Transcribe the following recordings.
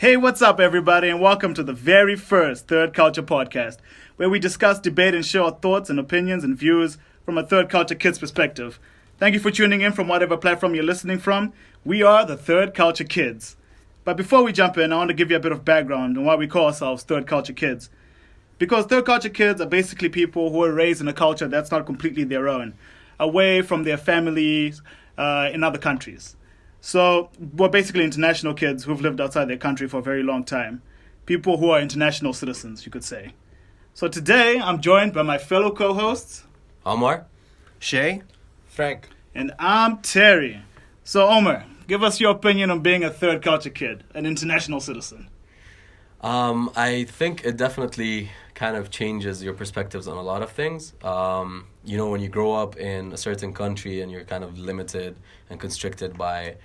Hey, what's up, everybody, and welcome to the very first Third Culture podcast, where we discuss, debate, and share our thoughts and opinions and views from a third culture kid's perspective. Thank you for tuning in from whatever platform you're listening from. We are the Third Culture Kids. But before we jump in, I want to give you a bit of background on why we call ourselves Third Culture Kids. Because third culture kids are basically people who are raised in a culture that's not completely their own, away from their families in other countries. So we're basically international kids who've lived outside their country for a very long time. People who are international citizens, you could say. So today, I'm joined by my fellow co-hosts, Omar, Shay, Frank. and I'm Terri. So Omar, give us your opinion on being a third culture kid, an international citizen. I think it definitely kind of changes your perspectives on a lot of things. When you grow up in a certain country and you're kind of limited and constricted by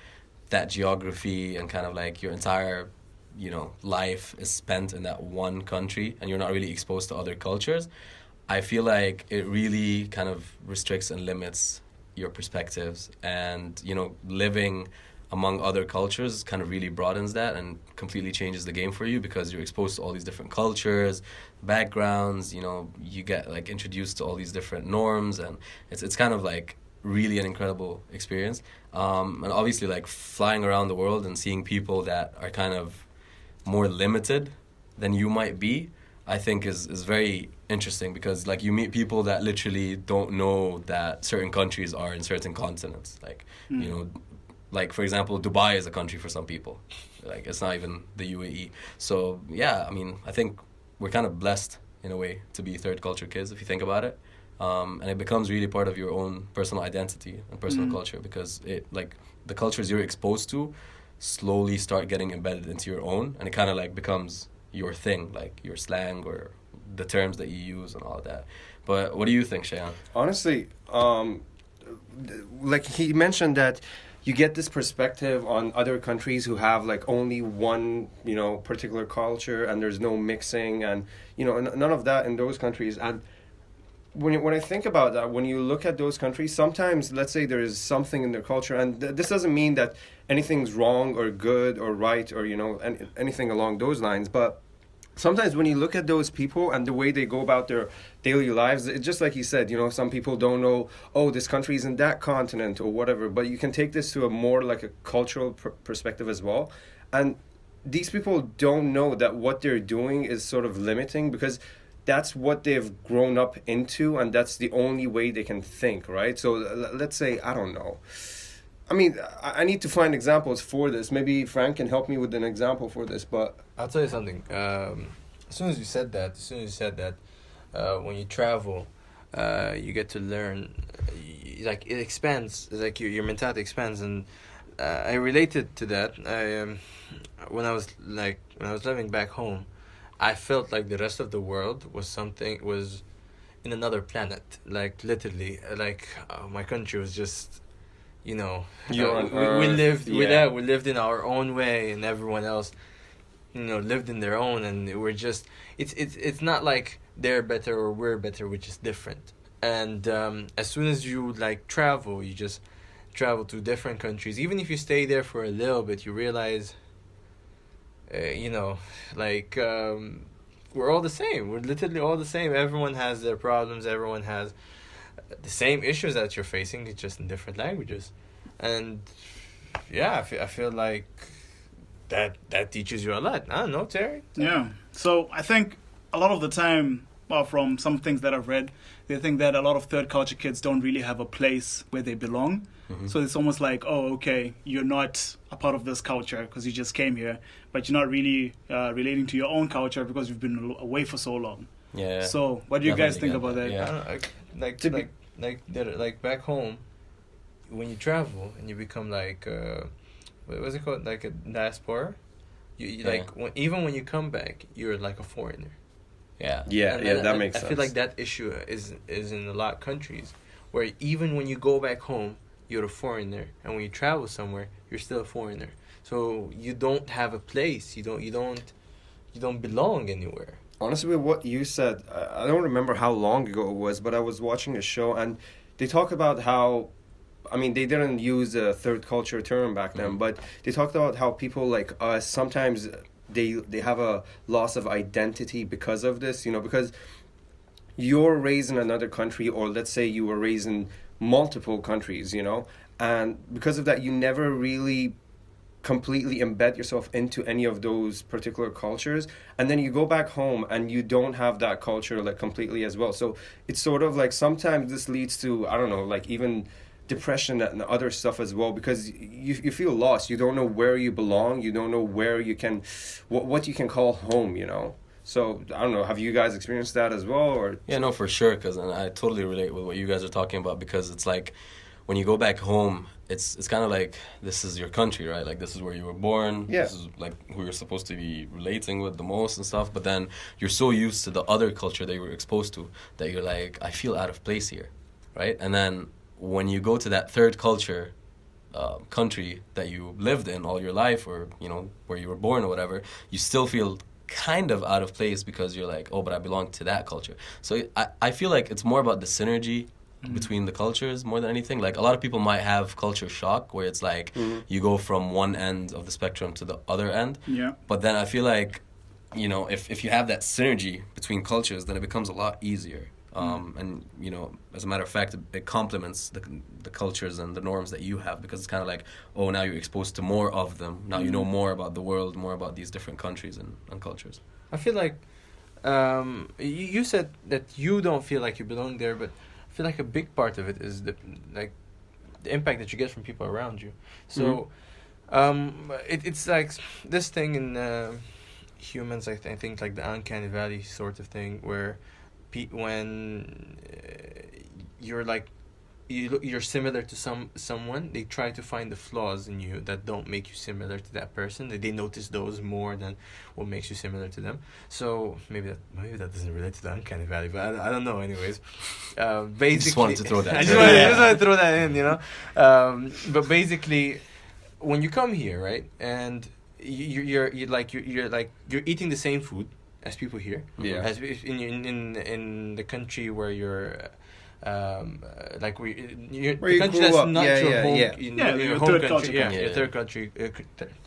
that geography and kind of like your entire, life is spent in that one country and you're not really exposed to other cultures, I feel like it really kind of restricts and limits your perspectives. And, living among other cultures kind of really broadens that and completely changes the game for you because you're exposed to all these different cultures, backgrounds, you get like introduced to all these different norms, and it's kind of like really an incredible experience. And obviously like flying around the world and seeing people that are kind of more limited than you might be, I think is very interesting because like you meet people that literally don't know that certain countries are in certain continents. Like, like, for example, Dubai is a country for some people. Like, it's not even the UAE. So, yeah, I think we're kind of blessed, in a way, to be third culture kids, if you think about it. And it becomes really part of your own personal identity and personal culture because the cultures you're exposed to slowly start getting embedded into your own. And it kind of, like, becomes your thing, like your slang or the terms that you use and all of that. But what do you think, Shayan? honestly, like he mentioned that you get this perspective on other countries who have like only one, particular culture and there's no mixing and, none of that in those countries. And when I think about that, when you look at those countries, sometimes let's say there is something in their culture, and this doesn't mean that anything's wrong or good or right or, anything along those lines, but sometimes when you look at those people and the way they go about their daily lives, it's just like you said, some people don't know, this country's in that continent or whatever, but you can take this to a more like a cultural perspective as well. And these people don't know that what they're doing is sort of limiting because that's what they've grown up into and that's the only way they can think, right? So let's say, I don't know. I need to find examples for this. Maybe Frank can help me with an example for this, but I'll tell you something. As soon as you said that, when you travel, you get to learn. Like it expands. Like your mentality expands, and I related to that. When I was living back home, I felt like the rest of the world was in another planet. Like literally, my country was just. We lived we lived in our own way and everyone else lived in their own, and we're just it's not like they're better or we're better, we're just different. And as soon as you travel, you just travel to different countries. Even if you stay there for a little bit, you realize we're all the same. We're literally all the same. Everyone has their problems, everyone has the same issues that you're facing, it's just in different languages. And yeah, I feel like that teaches you a lot. I don't know, Terry? Yeah. So I think a lot of the time, from some things that I've read, they think that a lot of third culture kids don't really have a place where they belong. Mm-hmm. So it's almost like, okay, you're not a part of this culture because you just came here, but you're not really relating to your own culture because you've been away for so long. Yeah. So what do you guys think about that? Yeah. I don't know, like back home, when you travel and you become what's it called, like a diaspora, even when you come back, you're like a foreigner. Yeah. That makes sense. I feel like that issue is in a lot of countries where even when you go back home, you're a foreigner, and when you travel somewhere, you're still a foreigner. So you don't have a place. You don't belong anywhere. Honestly, with what you said, I don't remember how long ago it was, but I was watching a show and they talk about how, they didn't use a third culture term back then, but they talked about how people like us sometimes they have a loss of identity because of this, you know, because you're raised in another country, or let's say you were raised in multiple countries, you know, and because of that, you never really completely embed yourself into any of those particular cultures, and then you go back home and you don't have that culture like completely as well. So it's sort of like sometimes this leads to, I don't know, like even depression and other stuff as well, because you feel lost. You don't know where you belong. You don't know where you can, what you can call home, you know. So I don't know, have you guys experienced that as well? Or Yeah, no, for sure, because I totally relate with what you guys are talking about, because it's like when you go back home, it's kind of like this is your country, right? Like this is where you were born. Yeah. This is like who you're supposed to be relating with the most and stuff. But then you're so used to the other culture that you were exposed to that you're like, I feel out of place here, right? And then when you go to that third culture, country that you lived in all your life, or you know where you were born or whatever, you still feel kind of out of place because you're like, oh, but I belong to that culture. So I feel like it's more about the synergy between the cultures more than anything. Like a lot of people might have culture shock where it's like you go from one end of the spectrum to the other end. Yeah. But then I feel like, you know, if you have that synergy between cultures, then it becomes a lot easier. And, you know, as a matter of fact, it complements the cultures and the norms that you have, because it's kind of like, oh, now you're exposed to more of them. Now you know more about the world, more about these different countries and cultures. I feel like you said that you don't feel like you belong there, but I feel like a big part of it is the impact that you get from people around you. So it's like this thing in humans, I think like the uncanny valley sort of thing, where when you're like you're similar to someone, they try to find the flaws in you that don't make you similar to that person. They notice those more than what makes you similar to them. So maybe that doesn't relate to the uncanny valley, but I don't know. Anyways, basically, Just wanted to throw that. I just wanted to throw that in, you know. But basically, when you come here, right, and you're eating the same food as people here. Yeah. As in the country where you're. Like where the you country grew that's up. not Yeah, your yeah, home, yeah. Your home third country, culture yeah, country. your third country.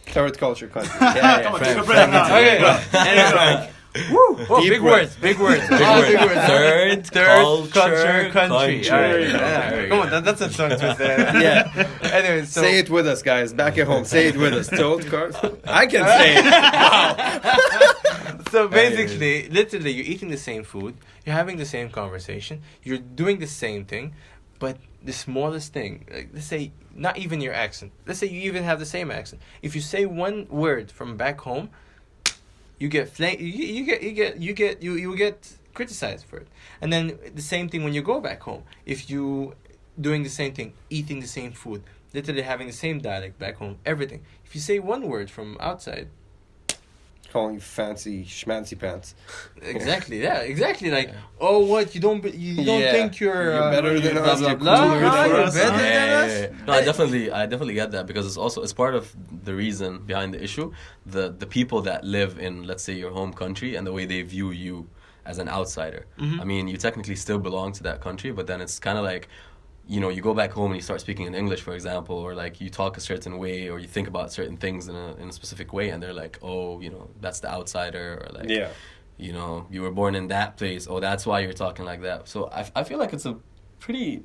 third culture country. Come on, Frank, take a break Frank now. needs Okay, to- anyway. Woo! Oh, Deep big breath. words, big words. Big word. Third culture country. All right, There you go. yeah. There you Come go. on, that's a tongue twister. Yeah. Anyway, so Say it with us, guys. Back at home, say it with us. I can say it. Wow. So basically, literally, you're eating the same food, you're having the same conversation, you're doing the same thing, but the smallest thing, like, let's say, not even your accent. Let's say you even have the same accent. If you say one word from back home, you get you get criticized for it. And then the same thing when you go back home. If you doing the same thing, eating the same food, literally having the same dialect back home, everything. If you say one word from outside, Calling you fancy schmancy pants. exactly, yeah, exactly. Like, oh, what you don't Yeah. think you're better than blah, us, blah, you're blah, cooler blah, than you're us. better than us. Yeah. No, I definitely get that, because it's part of the reason behind the issue. The people that live in, let's say, your home country, and the way they view you as an outsider. I mean, you technically still belong to that country, but then it's kind of like, you know, you go back home and you start speaking in English, for example, or like you talk a certain way, or you think about certain things in a specific way, and they're like, oh, you know, that's the outsider, or like, Yeah. you know, you were born in that place, oh, that's why you're talking like that. So I feel like it's a pretty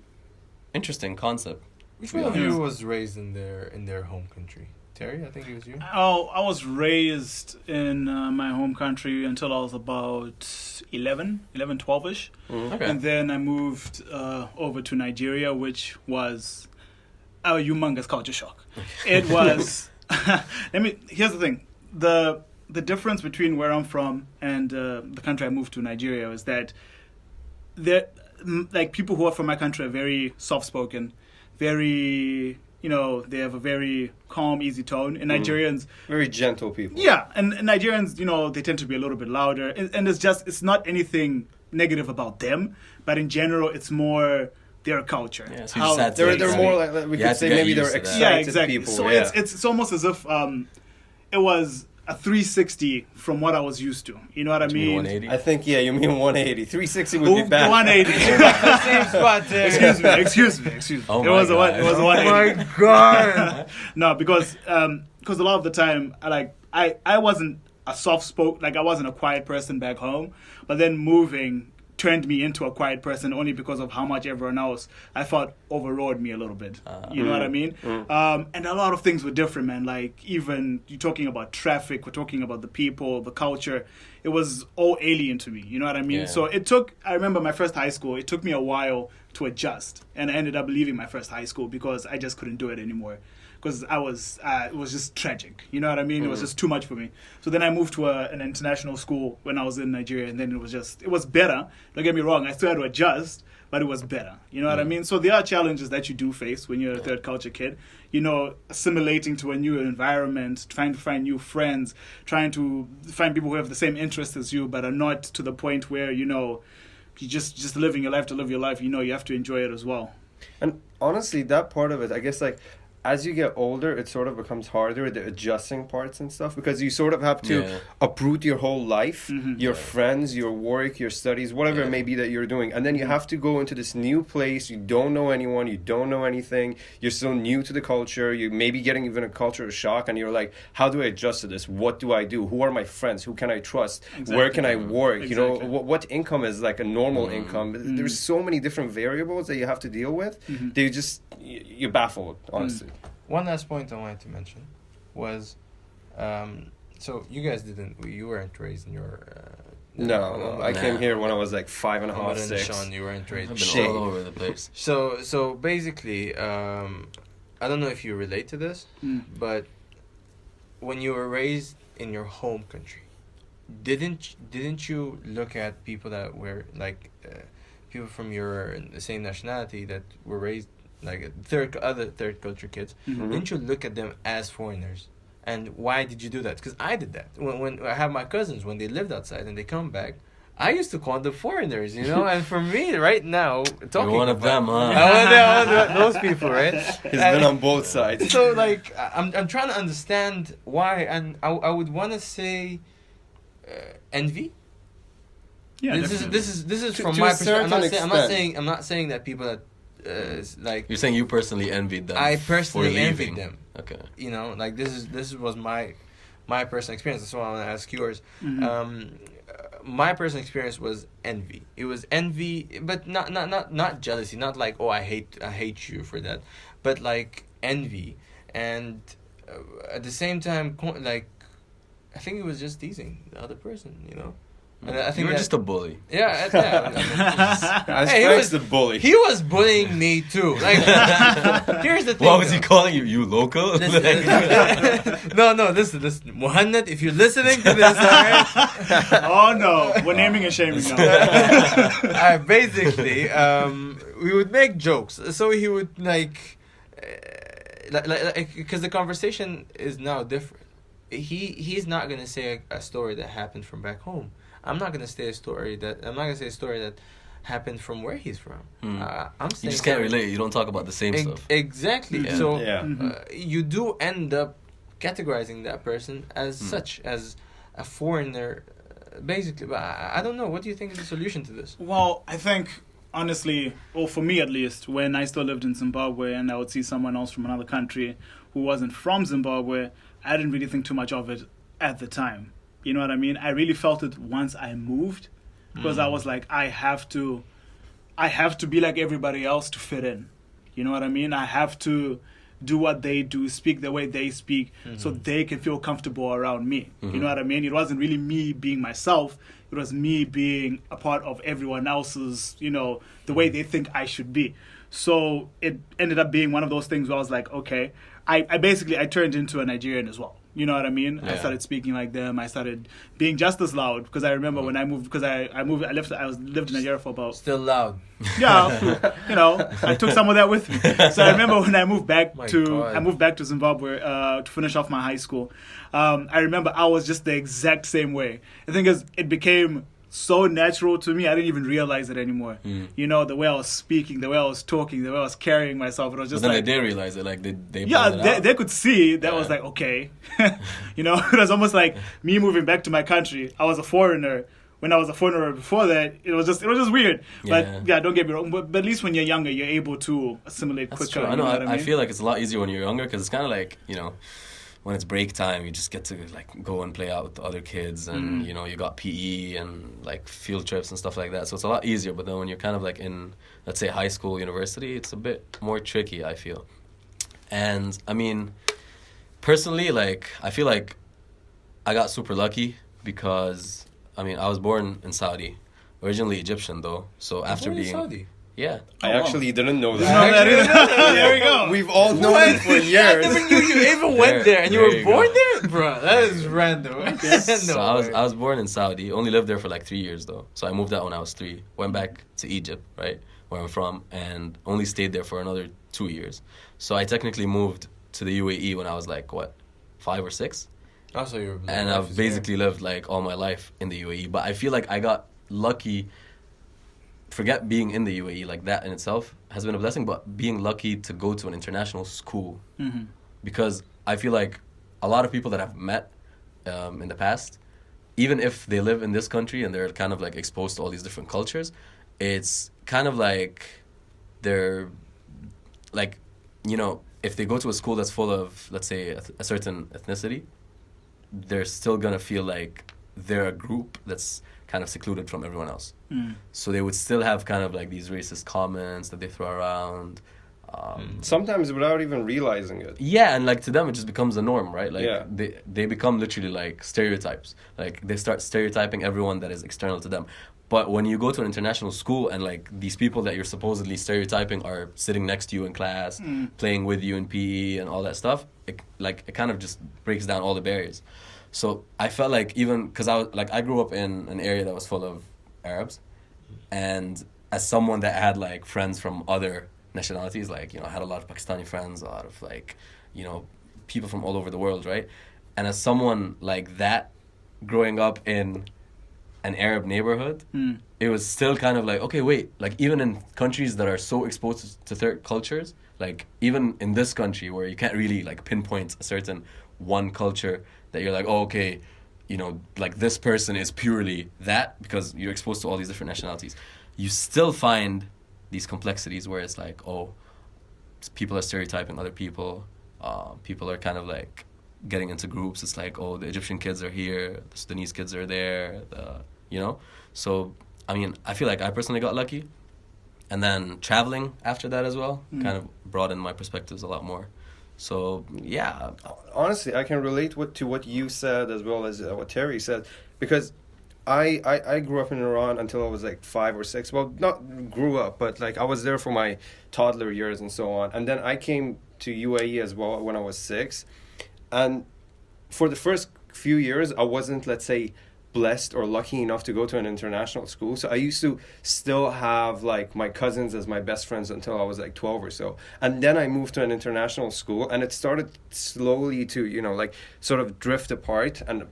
interesting concept. Which one of you was raised in their home country? Terry, I think it was you. Oh, I was raised in my home country until I was about 12-ish. Okay. And then I moved over to Nigeria, which was a humongous culture shock. It was... Here's the thing. The difference between where I'm from and the country I moved to, Nigeria, is that like people who are from my country are very soft-spoken, very... You know, they have a very calm, easy tone. And Nigerians... Very gentle people. Yeah, and Nigerians, you know, they tend to be a little bit louder. And it's not anything negative about them, but in general, it's more their culture. Yeah, so you just had to They're like, more like, we you could had to say get maybe used they're to that. excited Yeah, exactly. people. So yeah. it's almost as if it was a 360 from what I was used to. You know what I You mean mean? 180? I think, yeah, you mean 180. 360 would be Oh, bad. 180. The same spot, Terry. excuse me. Oh It my was God. it was a Oh 180. my god! No, because a lot of the time, I wasn't a soft-spoken, like I wasn't a quiet person back home, but then moving turned me into a quiet person only because of how much everyone else I felt overrode me a little bit. You know what I mean? And a lot of things were different, man. Like even you're talking about traffic, we're talking about the people, the culture. It was all alien to me. You know what I mean? Yeah. So I remember my first high school, it took me a while to adjust. And I ended up leaving my first high school because I just couldn't do it anymore. Because it was just tragic. You know what I mean? It was just too much for me. So then I moved to an international school when I was in Nigeria, and then it was better. Don't get me wrong, I still had to adjust, but it was better. You know what I mean? So there are challenges that you do face when you're a third culture kid. You know, assimilating to a new environment, trying to find new friends, trying to find people who have the same interests as you, but are not to the point where, you know, you just living your life to live your life. You know, you have to enjoy it as well. And honestly, that part of it, I guess, like, as you get older, it sort of becomes harder, the adjusting parts and stuff, because you sort of have to uproot your whole life, your friends, your work, your studies, whatever it may be that you're doing. And then you have to go into this new place. You don't know anyone. You don't know anything. You're still new to the culture. You may be getting even a cultural shock, and you're like, how do I adjust to this? What do I do? Who are my friends? Who can I trust? Exactly. Where can I work? Exactly. You know, what income is like a normal income? There's so many different variables that you have to deal with. They just, you're baffled, honestly. One last point I wanted to mention was, so you guys you weren't raised in your. No, I came here when I was like 5.5, 6. Sean, you weren't raised. I've been all over the place. So basically, I don't know if you relate to this, but when you were raised in your home country, didn't you look at people that were like people from the same nationality that were raised like other third culture kids? Didn't you look at them as foreigners? And why did you do that? Because I did that. When I have my cousins, when they lived outside and they come back, I used to call them foreigners, you know. And for me, right now, talking You're one of them, huh? I was those people, right? He's been on both sides. So like, I'm trying to understand why, and I would want to say envy. Yeah, this is from to my a perspective. certain I'm not saying that people that like. You're saying you personally envied them. I for personally leaving. envied them. Okay. You know, like this was my personal experience. That's why I want to ask yours. My personal experience was envy. It was envy, but not jealousy. Not like, oh, I hate you for that, but like envy, and at the same time, like, I think it was just teasing the other person. You know. And I think you were just a bully. Yeah. As Hey, Frank's the bully. He was bullying me too. Like, here's the thing. What was he calling you? You local? No. Listen. Muhammad, if you're listening to this, alright. Oh no, we're naming and shaming now. Basically, we would make jokes. So he would like because the conversation is now different. He's not gonna say a story that happened from back home. I'm not gonna say a story that happened from where he's from. I'm saying you just can't relate. You don't talk about the same stuff. Exactly. Yeah. So you do end up categorizing that person as such, as a foreigner, basically. But I don't know. What do you think is the solution to this? Well, I think honestly, or for me at least, when I still lived in Zimbabwe and I would see someone else from another country who wasn't from Zimbabwe, I didn't really think too much of it at the time. You know what I mean? I really felt it once I moved, because I was like, I have to be like everybody else to fit in. You know what I mean? I have to do what they do, speak the way they speak, so they can feel comfortable around me. You know what I mean? It wasn't really me being myself. It was me being a part of everyone else's, you know, the way they think I should be. So it ended up being one of those things where I was like, okay, I turned into a Nigerian as well. You know what I mean? Yeah. I started speaking like them. I started being just as loud, because I remember when I moved, because I lived in Nigeria for about... Still loud. Yeah, you know, I took some of that with me. So I remember when I moved back to Zimbabwe to finish off my high school. I remember I was just the exact same way. The thing is, it became so natural to me, I didn't even realize it anymore. You know, the way I was speaking, the way I was talking, the way I was carrying myself, it was just but then like... they did realize it, like they they could see that was like, okay. You know, it was almost like me moving back to my country. I was a foreigner. When I was a foreigner before that, it was just weird. But yeah, don't get me wrong. But at least when you're younger, you're able to assimilate That's quicker. true. I you know. what I mean? I feel like it's a lot easier when you're younger, because it's kind of like, you know, when it's break time, you just get to like go and play out with the other kids, and you know, you got PE and like field trips and stuff like that. So it's a lot easier. But then when you're kind of like in, let's say, high school, university, it's a bit more tricky, I feel. And I mean, personally, like, I feel like I got super lucky because, I mean, I was born in Saudi, originally Egyptian though. So after being Saudi. Yeah. I actually didn't know Didn't know that. that either. There we go. We've all known it for I years. never knew you even went there and you There were you born go. there? Bro, that is random. No So I way. was born in Saudi. Only lived there for like 3 years though. So I moved out when I was 3. Went back to Egypt, right, where I'm from, and only stayed there for another 2 years. So I technically moved to the UAE when I was like, what, 5 or 6? Also, your And life I've is basically lived like all my life in the UAE. But I feel like I got lucky. Forget being in the UAE, like that in itself has been a blessing, but being lucky to go to an international school. Because I feel like a lot of people that I've met in the past, even if they live in this country and they're kind of like exposed to all these different cultures, it's kind of like they're like, you know, if they go to a school that's full of, let's say, a certain ethnicity, they're still gonna feel like they're a group that's kind of secluded from everyone else. So they would still have kind of like these racist comments that they throw around. Sometimes without even realizing it. Yeah, and like to them it just becomes a norm, right? Like Yeah. they become literally like stereotypes. Like they start stereotyping everyone that is external to them. But when you go to an international school and like these people that you're supposedly stereotyping are sitting next to you in class, playing with you in PE and all that stuff, it kind of just breaks down all the barriers. So I felt like even because I grew up in an area that was full of Arabs, and as someone that had like friends from other nationalities, like, you know, I had a lot of Pakistani friends, a lot of like, you know, people from all over the world, right? And as someone like that, growing up in an Arab neighborhood, it was still kind of like, okay, wait, like even in countries that are so exposed to third cultures, like even in this country where you can't really like pinpoint a certain one culture that you're like, oh, okay, you know, like this person is purely that because you're exposed to all these different nationalities. You still find these complexities where it's like, oh, people are stereotyping other people. People are kind of like getting into groups. It's like, oh, the Egyptian kids are here, the Sudanese kids are there, you know? So, I mean, I feel like I personally got lucky. And then traveling after that as well kind of broadened my perspectives a lot more. So, yeah. Honestly, I can relate to what you said as well as what Terry said, because I grew up in Iran until I was like 5 or 6. Well, not grew up, but like I was there for my toddler years and so on. And then I came to UAE as well when I was 6. And for the first few years, I wasn't, let's say, blessed or lucky enough to go to an international school. So I used to still have like my cousins as my best friends until I was like 12 or so. And then I moved to an international school and it started slowly to, you know, like sort of drift apart. And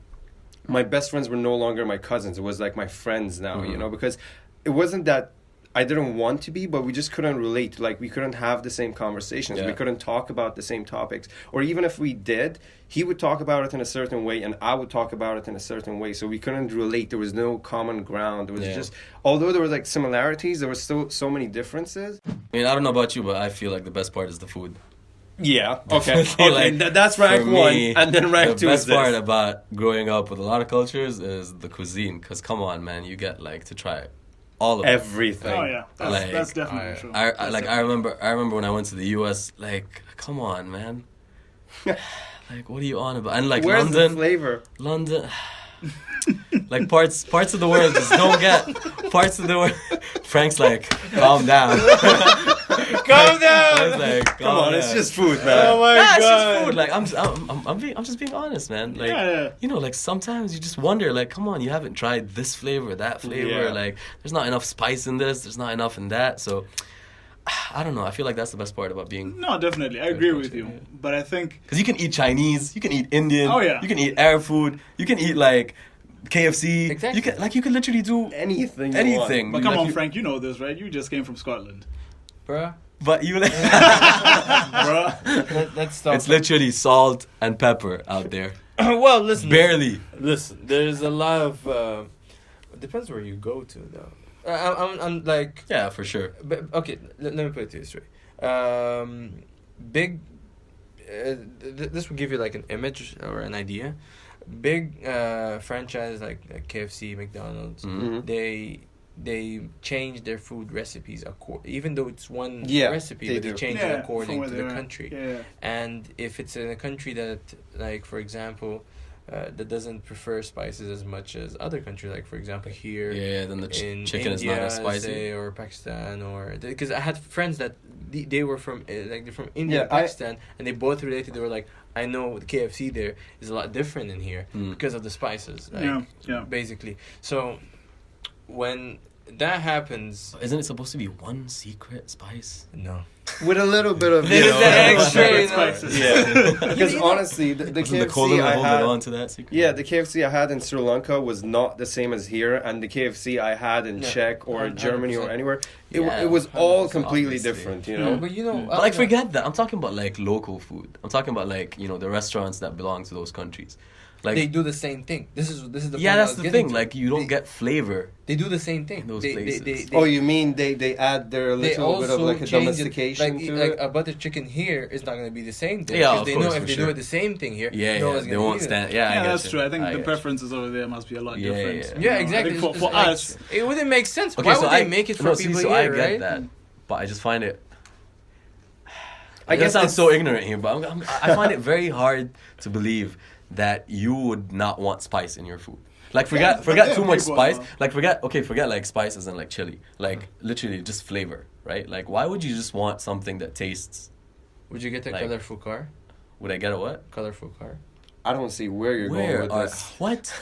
my best friends were no longer my cousins. It was like my friends now, you know, because it wasn't that I didn't want to be, but we just couldn't relate. Like we couldn't have the same conversations. Yeah. We couldn't talk about the same topics. Or even if we did, he would talk about it in a certain way and I would talk about it in a certain way. So we couldn't relate. There was no common ground. It was just, although there was like similarities, there were still so many differences. I mean, I don't know about you, but I feel like the best part is the food. Yeah. Okay. Like, That's rank for 1. me, And then rank 2 the is best this. part about growing up with a lot of cultures is the cuisine. Because come on, man, you get like to try all of it. Everything. Oh yeah, Like, that's definitely true. I remember when I went to the US, like, come on, man. Like, what are you on about? And like Where's London, the flavor? London, like parts of the world just don't get parts of the world. Frank's like, calm down. Calm down! I was like, Come on, it's down. just food, man. Oh my It's god! just food. Like I'm just being honest, man. Like Yeah. you know, like sometimes you just wonder, like, come on, you haven't tried this flavor, that flavor. Yeah. Like there's not enough spice in this. There's not enough in that. So I don't know. I feel like that's the best part about being. No, definitely, I agree with you. Yeah. But I think Because you can eat Chinese, you can eat Indian. Oh, yeah. You can eat Arab food. You can eat like KFC. Exactly. You can literally do Anything. You anything. But You- come like, on, you- Frank, you know this, right? You just came from Scotland. Bruh. But you like. Bruh. Let's stop. It's literally salt and pepper out there. Well, listen. Barely. Listen, there's a lot of. It depends where you go to, though. I'm like. Yeah, for sure. But, okay, let me put it this way. Big this will give you like an image or an idea. Big franchise like KFC, McDonald's, they change their food recipes even though it's one recipe, but they change it according to the country. Yeah. And if it's in a country that, like for example, that doesn't prefer spices as much as other countries, like for example here, then the in chicken India, is not as spicy, say, or Pakistan, or because I had friends that they were from they're from India and Pakistan, and they both related. They were like, I know the KFC there is a lot different in here because of the spices, basically. So when that happens, isn't it supposed to be one secret spice? No. With a little bit of extra spices. Yeah, because honestly, the KFC I had on to that secret? Yeah, the KFC I had in Sri Lanka was not the same as here, and the KFC I had in Czech or Germany or anywhere, it was all completely different, you know. But you know, but like forget that. I'm talking about like local food. I'm talking about like the restaurants that belong to those countries. Like they do the same thing. This is the point that's the thing. Like you don't get flavor. They do the same thing. In those places. Oh, you mean they add their little bit of like a domestication to like it? a butter chicken here is not going to be the same thing. Yeah, of they course, know if they sure. do it the same thing here, they won't stand. Yeah, that's true. I think the preferences over there must be a lot different. Yeah, exactly. I think for us, it wouldn't make sense. Okay, Why so would they make it for people here, I right? get that, but I just find it. I guess I sound so ignorant here, but I find it very hard to believe that you would not want spice in your food. Like forget too much spice. Like forget like spice as in like chili. Like literally just flavor, right? Like why would you just want something that tastes? Would you get a colorful car? Would I get a what? Colorful car. I don't see where you're going with this. What?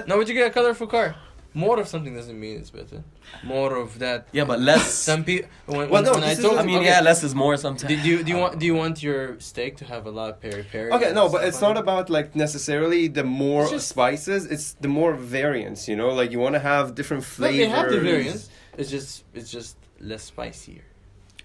No, would you get a colorful car? More of something doesn't mean it's better. More of that. Yeah, but less. Some people. Less is more sometimes. Do you want your steak to have a lot of peri-peri? Okay, no, but it's not about like necessarily the more spices. It's the more variants. You know, like you want to have different flavors. They have the variants. It's just less spicier.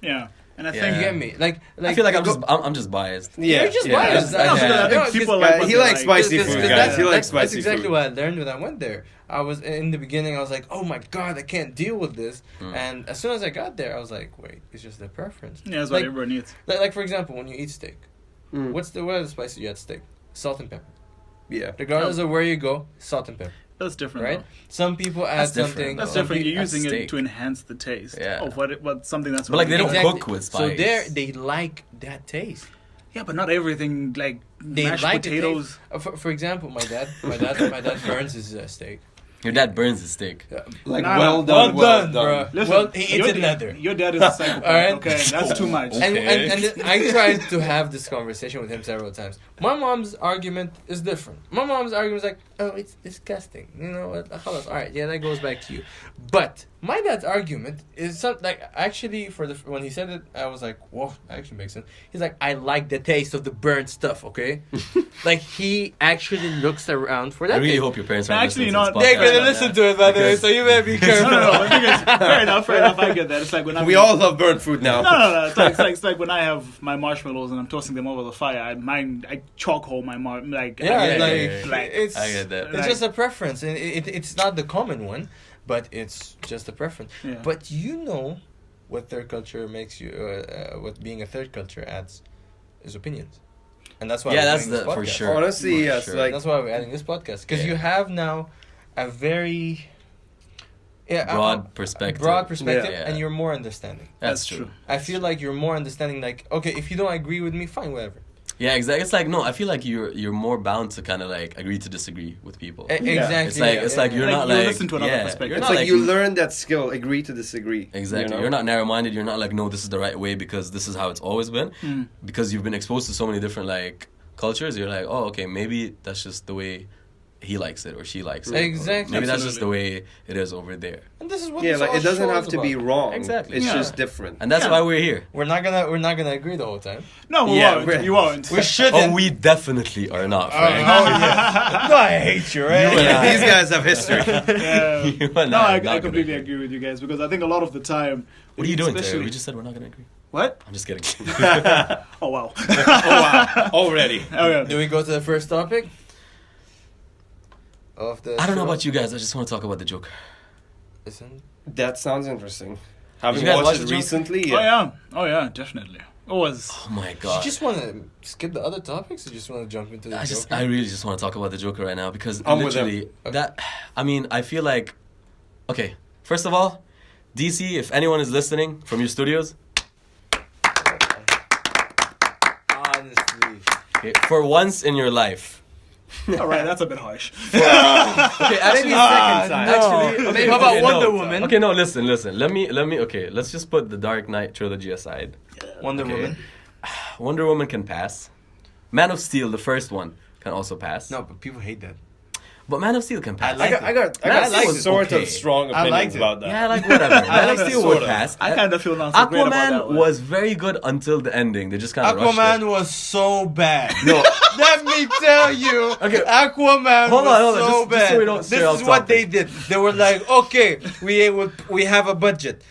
Yeah. And I think you get me. Like I feel like I'm just biased. Yeah, you're just biased. I think people he likes spicy food, guys. He likes spicy food. That's exactly what I learned when I went there. I was in the beginning. I was like, oh my god, I can't deal with this. And as soon as I got there, I was like, wait, it's just the preference. Yeah, that's what everyone eats. Like for example, when you eat steak, what are the spices you add steak? Salt and pepper. Yeah. Regardless of where you go, salt and pepper. That's different, right? Though. Some people add something. That's different. You're using it to enhance the taste of what something that's. But like they don't cook with spice. So they like that taste. Yeah, but not everything like mashed potatoes. For example, my dad burns his steak. Your dad burns his steak. Like well done, bro. Listen, well, he eats it leather. Your dad is a psychopath. All right? Okay, that's too much. Okay. And I tried to have this conversation with him several times. My mom's argument is different. My mom's argument is like, oh, it's disgusting. You know what? All right, yeah, that goes back to you. But my dad's argument is something like actually when he said it, I was like, whoa, that actually makes sense. He's like, I like the taste of the burnt stuff. Okay, like he actually looks around for that. I really hope your parents are actually not. They're gonna listen to it, by the way, so you better be careful. No. Fair enough. I get that. It's like when we all love burnt food now. No. It's like when I have my marshmallows and I'm toasting them over the fire. I chalk hole my like. It's I get that. It's just a preference, and it's not the common one, but it's just a preference. Yeah. But you know, what third culture makes you, what being a third culture adds, is opinions, and that's why. Yeah, that's the for sure. Honestly, yes. Sure. Like that's why we're adding this podcast because you have now a very broad perspective, and you're more understanding. That's true. I feel like you're more understanding. Like, okay, if you don't agree with me, fine, whatever. Yeah, exactly. It's like no, I feel like you're more bound to kind of like agree to disagree with people. Exactly. It's like you're not like listen to another perspective. It's like you learn that skill, agree to disagree. Exactly. You're not narrow-minded. You're not like no, this is the right way because this is how it's always been. Because you've been exposed to so many different like cultures. You're like, oh, okay, maybe that's just the way he likes it or she likes it. Exactly. Maybe that's just the way it is over there. And this is what like it doesn't have to be wrong. Exactly. It's just different. And that's why we're here. We're not gonna agree the whole time. No, we won't. We shouldn't. Oh, we definitely are not, Frank. No, I hate you, right? These guys have history. No, I completely agree with you guys because I think a lot of the time. What are you doing, Terri? We just said we're not gonna agree. What? I'm just kidding. Oh wow. Already. Okay. Do we go to the first topic? I don't know about you guys. I just want to talk about the Joker. That sounds interesting. Have you guys watched watch it the recently? Oh yeah, definitely. It was. Oh my Do god. you just want to skip the other topics, or just want to jump into the Joker? I really just want to talk about the Joker right now because I'm with literally I feel like, okay, first of all, DC, if anyone is listening from your studios, Honestly. okay, for once in your life. All right, that's a bit harsh. Okay, actually, second time. actually, okay, How about okay, Wonder no. Woman? Okay, no, listen. Let me. Okay, let's just put the Dark Knight trilogy aside. Wonder Okay. Woman. Wonder Woman can pass. Man of Steel, the first one, can also pass. No, but people hate that. But Man of Steel can pass. I got Man of Steel sort okay. of strong I liked opinions it. about that. Yeah, like whatever. Man of like Steel sort would of. pass. I kind of feel not so great about that Aquaman one. was very good until the ending. They just kind of rushed Aquaman it. was so bad. No. Let me tell you. Okay. Aquaman Hold on, was just so so bad. we don't stray This off is what topic. they did. They were like, okay, we have a budget.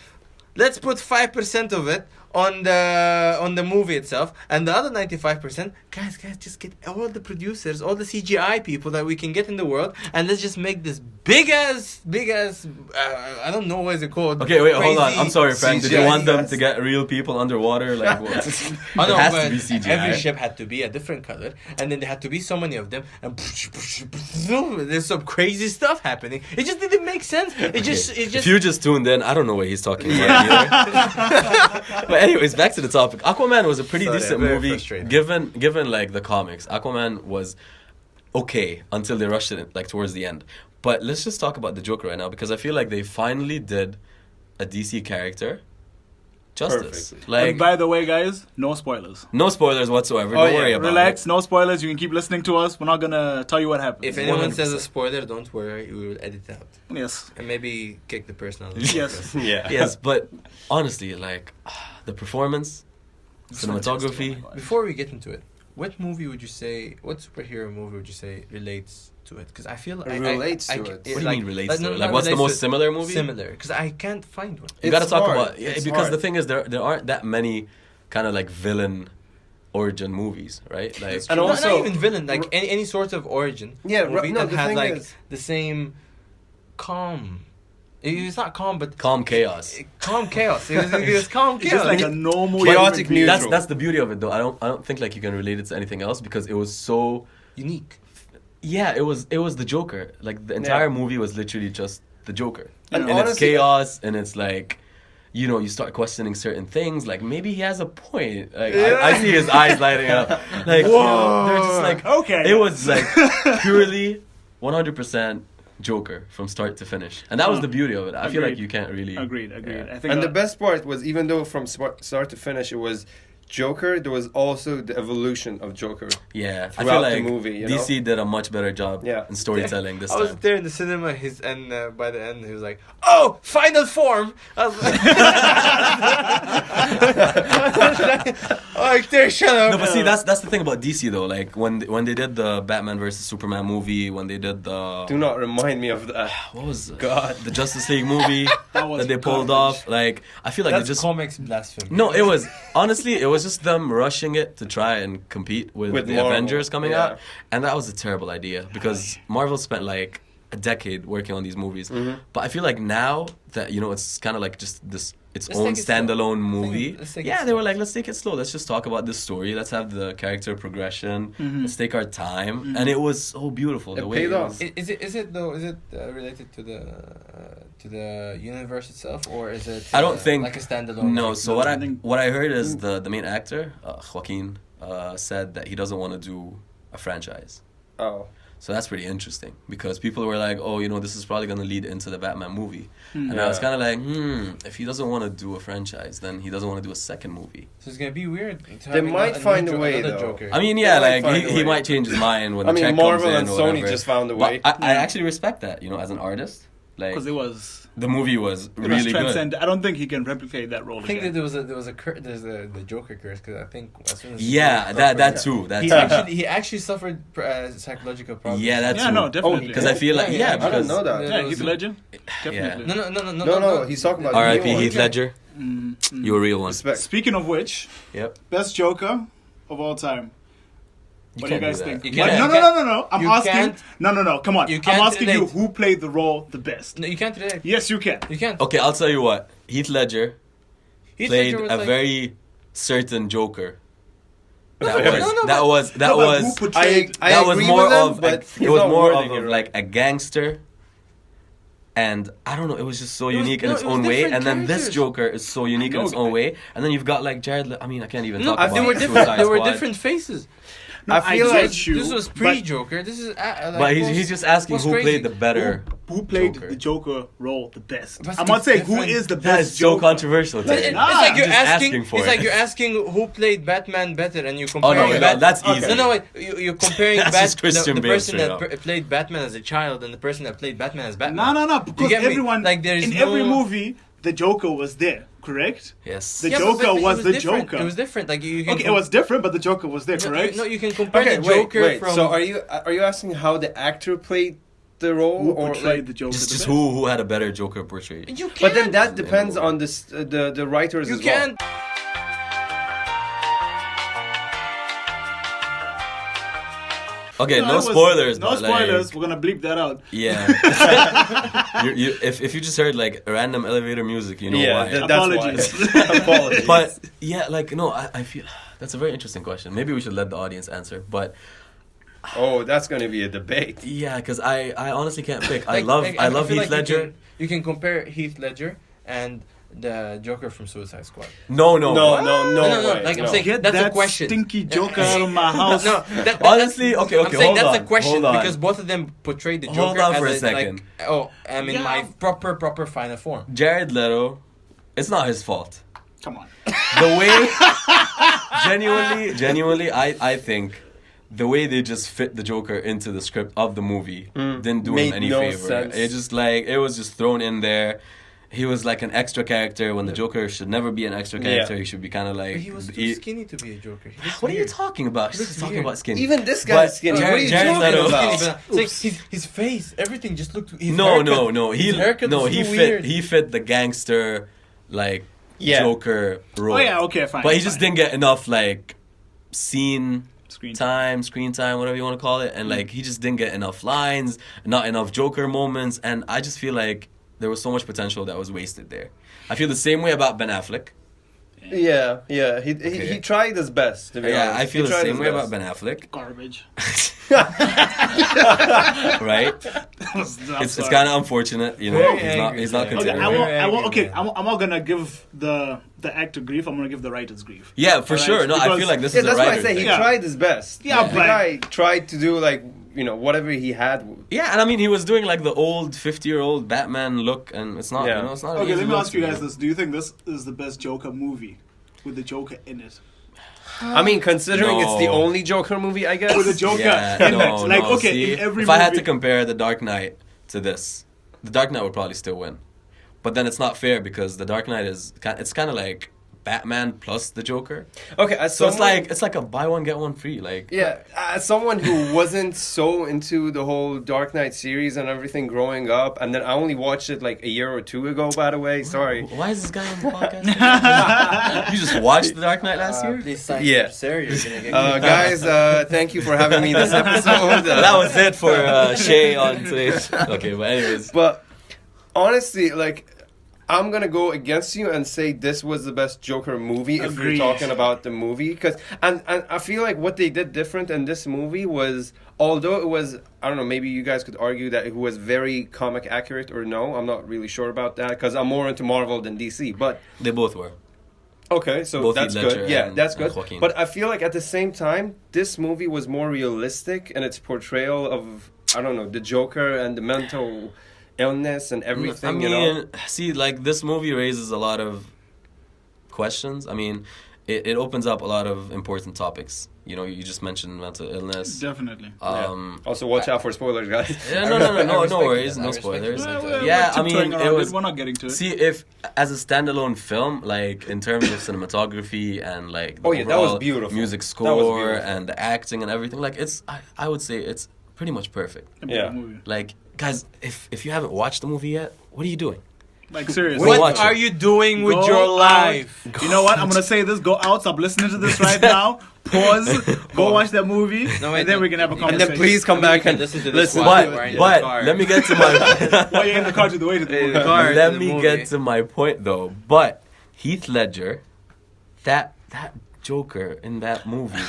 Let's put 5% of it on the movie itself, and the other 95%, guys, just get all the producers, all the CGI people that we can get in the world, and let's just make this big ass. I don't know what is it called. Okay, wait, hold on. Crazy I'm sorry, Frank. Did you CGI want them sets. to get real people underwater? Like what? Oh, It no, has but to be CGI. every ship had to be a different color, and then there had to be so many of them, and there's some crazy stuff happening. It just didn't make sense. It just. If you just tuned in, I don't know what he's talking about either. But anyways, back to the topic. Aquaman was a pretty Sorry, decent very movie, frustrating. given like the comics. Aquaman was okay until they rushed it like towards the end. But let's just talk about the Joker right now because I feel like they finally did a DC character justice. Perfectly. And Like by the way, guys, no spoilers. no spoilers whatsoever. Oh, Don't yeah. worry about Relax, it. no spoilers. You can keep listening to us. We're not gonna tell you what happens. If anyone says a 100%. spoiler, don't worry, we will edit out Yes. and maybe kick the person out. Yes. Yeah. Yes, but honestly, like the performance, cinematography. Before we get into it, what movie would you say? What superhero movie would you say relates to it? Because I feel Relates to it. What do you mean relates to it? not Like, what's the relates most to it, similar movie? Similar, because I can't find one. You got to It's talk hard. about It's because hard. the thing is there aren't that many kind of like villain origin movies, right? Like And Not also- even villain, like any sort of origin. Yeah, movie no, that the has thing like is- the same calm. It's not calm, but calm chaos. calm chaos. It was calm It's chaos. just like a normal Chaotic human being. neutral. That's the beauty of it though. I don't think like you can relate it to anything else because it was so unique. yeah, it was the Joker. Like the entire movie was literally just the Joker. And And it's honestly, chaos and it's like you know, you start questioning certain things. Like maybe he has a point. Like Yeah. I see his eyes lighting up. Like you know, they're just like Okay. It was like purely 100% Joker from start to finish, and that was the beauty of it. I feel like Agreed. you can't really. Agreed. Yeah. I think And the best part was, even though from start to finish it was Joker, there was also the evolution of Joker. Yeah, I throughout feel the like movie, you DC did a much better job Yeah. in storytelling this I was time. there in the cinema, by the end he was like, "Oh, final form!" I was like, "There, shut up." No, but see, that's the thing about DC though. Like when they did the Batman versus Superman movie, when they did the Do not remind me of that. what was God. the Justice League movie That was that they pulled garbage. off. Like I feel like That's they just comics blasphemy. no. It was honestly it was just them rushing it to try and compete with the Marvel, Avengers coming yeah. out, and that was a terrible idea because Marvel spent like a decade working on these movies. Mm-hmm. But I feel like now that you know it's kind of like just its Let's own take it slow. standalone movie. Let's take it Yeah, they slow. were like, let's take it slow. Let's just talk about this story. Let's have the character progression. Let's take our time, and it was so beautiful. It The way paid it off. was. Is it though? Is it related to the universe itself, or is it? I don't think like a standalone. No, like, so what I think- what I heard is the main actor Joaquin said that he doesn't want to do a franchise. Oh. So that's pretty interesting because people were like, oh, you know, this is probably going to lead into the Batman movie. And I Yeah. was kind of like, if he doesn't want to do a franchise, then he doesn't want to do a second movie. So it's gonna be weird. to They have might a find new a way, another though. Joker. I mean, yeah, They might like find a he way. might change his mind when I the mean, check Marvel comes in and or Sony whatever. just found a But way. I actually respect that, you know, as an artist. Like, because it was the movie was it was really good. transcendent. I don't think he can replicate that role I think that again. there was a there's the Joker curse because I think as soon as Yeah, that too. That too. he actually suffered psychological problems. Yeah, that Yeah, too. no, definitely. Because I feel like, yeah, I because didn't know that. Yeah, there Heath was- Ledger. Definitely. No, he's talking about R.I.P. the new Heath one. Ledger. You a real one. Respect. Speaking of which, Yep. best Joker of all time. What do you can't guys do that. think? You What? can't- No. I'm you asking. can't- No. Come on. you I'm can't asking you relate. who played the role the best. No, you can't relate. Yes, you can. You can't. Okay, I'll tell you what. Heath Ledger Heath played Ledger was a like- very certain Joker. No, but- That was who portrayed? I that was agree more with him, of but it he's was not more wording of it right. like a gangster, and I don't know, it was just so It was- unique in no, its it was own way, different and then this characters. Joker is so unique in its own way, and then you've got like Jared I mean, I can't even No, talk they about were different. Suicide They were Squad. different faces. No, I feel like get you, This was but pre-Joker. This is like But he's just asking who played the better who played Joker. the Joker role the best? But I'm not it's saying who different. is the That best is so Joker. controversial. But Terri. Nah, it's like you're just asking. asking for It's it. like you're asking who played Batman better, and you Oh compare. no, that's Okay. easy. No, wait. You're comparing That's just Christian the Bale person straight that up. played Batman as a child and the person that played Batman as Batman. No, because get me? everyone Like, there is in no- every movie the Joker was there, correct? Yes. The Yeah, Joker but was it the different. Joker. It was different. Like you can Okay, it was different, but the Joker was there, No, correct? No, you can compare Okay, the Joker wait. from. So are you asking how the actor played the role, Who or portrayed like? the Joker? Just the best? who had a better Joker portrait? You can't. But then that depends on the writers you as well. can't. Okay, no that was- spoilers. No but, like, spoilers. We're gonna bleep that out. Yeah. If you just heard like random elevator music, you know Yeah, why. that's Apologies. why. Apologies. But yeah, like no, I feel that's a very interesting question. Maybe we should let the audience answer. But oh, that's going to be a debate. yeah, because I honestly can't pick. I Like- love like, I love feel Heath like Ledger. You can compare Heath Ledger and the Joker from Suicide Squad. No. No, No, way, like, I'm no. saying- Get That's a that question. stinky Joker out of my house. No, Honestly, that's, okay, I'm saying hold that's on, a question hold on. because both of them portrayed the Joker Hold on as for a second. Like, oh, I'm in Yeah. my proper final form. Jared Leto, it's not his fault. Come on. The way genuinely I think the way they just fit the Joker into the script of the movie didn't do him Made any no favor. sense. It just like it was just thrown in there. He was like an extra character when the Joker should never be an extra character. Yeah. He should be kind of like. But he was too skinny to be a Joker. He looks What are you weird. talking about? He He's looks talking weird. about skinny. Even this But guy's skinny. What are you Jared talking Leto- about? It's like his face, everything just looked. His No. his haircut was He too fit. weird. He fit the gangster, like Yeah. Joker role. Oh yeah, okay, fine. But he just fine. didn't get enough like scene Screen screen time, whatever you want to call it, and like he just didn't get enough lines, not enough Joker moments, and I just feel like there was so much potential that was wasted there. I feel the same way about Ben Affleck. Yeah. Okay. He tried his best. To be Yeah, honest. I feel He the tried same his way best. about Ben Affleck, Garbage. right? It's kind of unfortunate, you know. Very He's not angry, he's not yeah. considered. Okay, Very angry, okay, man. I'm not gonna give the actor grief. I'm gonna give the writers grief. Yeah, for Alright, sure. No, I because- feel like this Yeah, is a that's why I writer say he thing. Yeah. tried his best. Yeah, the but- guy tried to do like whatever he had. Yeah, and I mean he was doing like the old 50-year-old Batman look, and it's not. Yeah. You know, it's not. an Okay, easy let me look ask to you do. guys this: do you think this is the best Joker movie with the Joker in it? I mean, considering it's the No. only Joker movie, I guess. With the Joker Yeah, in no, it, like no. okay, See, in every if movie. I had to compare The Dark Knight to this, The Dark Knight would probably still win. But then it's not fair because The Dark Knight it's kind of like Batman plus the Joker. Okay, as So someone, it's like a buy one get one free. Like yeah, as someone who wasn't so into the whole Dark Knight series and everything growing up, and then I only watched it like a year or two ago. By the way, sorry. Why is this guy on the podcast? You just watched The Dark Knight last year? Please sign Yeah. Sarah, you're gonna get Guys, thank you for having me this episode. That was it for Shay on today's. Okay, but anyways. But honestly, like, I'm gonna go against you and say this was the best Joker movie if Agreed. you're talking about the movie, because and I feel like what they did different in this movie was, although it was, I don't know, maybe you guys could argue that it was very comic accurate or no, I'm not really sure about that because I'm more into Marvel than DC, but They both were. okay, so Both that's Heath Ledger good. Yeah, and- that's and good. Joaquin. But I feel like at the same time, this movie was more realistic in its portrayal of, I don't know, the Joker and the mental illness and everything. I mean, you know. see, like this movie raises a lot of questions. I mean, it opens up a lot of important topics. You know, you just mentioned mental illness. Definitely. Also, watch out for spoilers, guys. Yeah, no, I no respect worries, that. I no respect spoilers. that. Yeah, we're I mean, tiptoeing it around was. We're not getting to it. See, if as a standalone film, like in terms of cinematography and like the Oh, yeah, that was overall beautiful. music That was score beautiful. and the acting and everything, like I would say it's pretty much perfect. A Yeah. big movie. Like, guys, if you haven't watched the movie yet, what are you doing? Like seriously. Go What watch are it. you doing with Go your out. life? You know what? I'm gonna say this. Go out. Stop listening to this right now. Pause. Go watch that movie, No, wait, and then we can have a and conversation. And then please come back and listen to this listen. while to we're it. in But the car. let me get to my While you're in the car to the way to the car. let to the me movie. get to my point though. But Heath Ledger, that that Joker in that movie,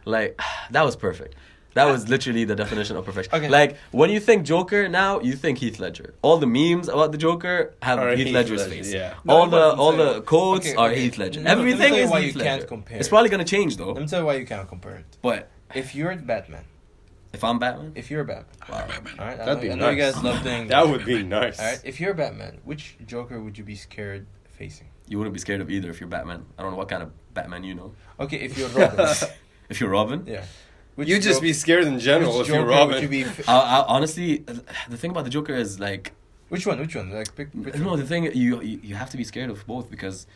like, that was perfect. That was literally the definition of perfection. Okay. Like, when you think Joker now, you think Heath Ledger. All the memes about the Joker have Or Heath Ledger's face. Yeah. All No, the quotes Okay, are okay. Heath Ledger. No, let me Everything tell you is why Heath you can't Ledger. compare It's it. probably gonna change though. Let me tell you why you can't compare it. But If you're Batman, if I'm Batman, if you're Batman, wow. all right, That'd be I know you nice. guys love doing That would be nice. All right, if you're Batman, which Joker would you be scared facing? You wouldn't be scared of either if you're Batman. I don't know what kind of Batman you know. Okay, if you're Robin, If you're Robin, yeah. Which You'd just be scared in general which if you're Joker Robin. would you be I honestly, the thing about the Joker is like, Which one? Like pick. no, the thing you have to be scared of both because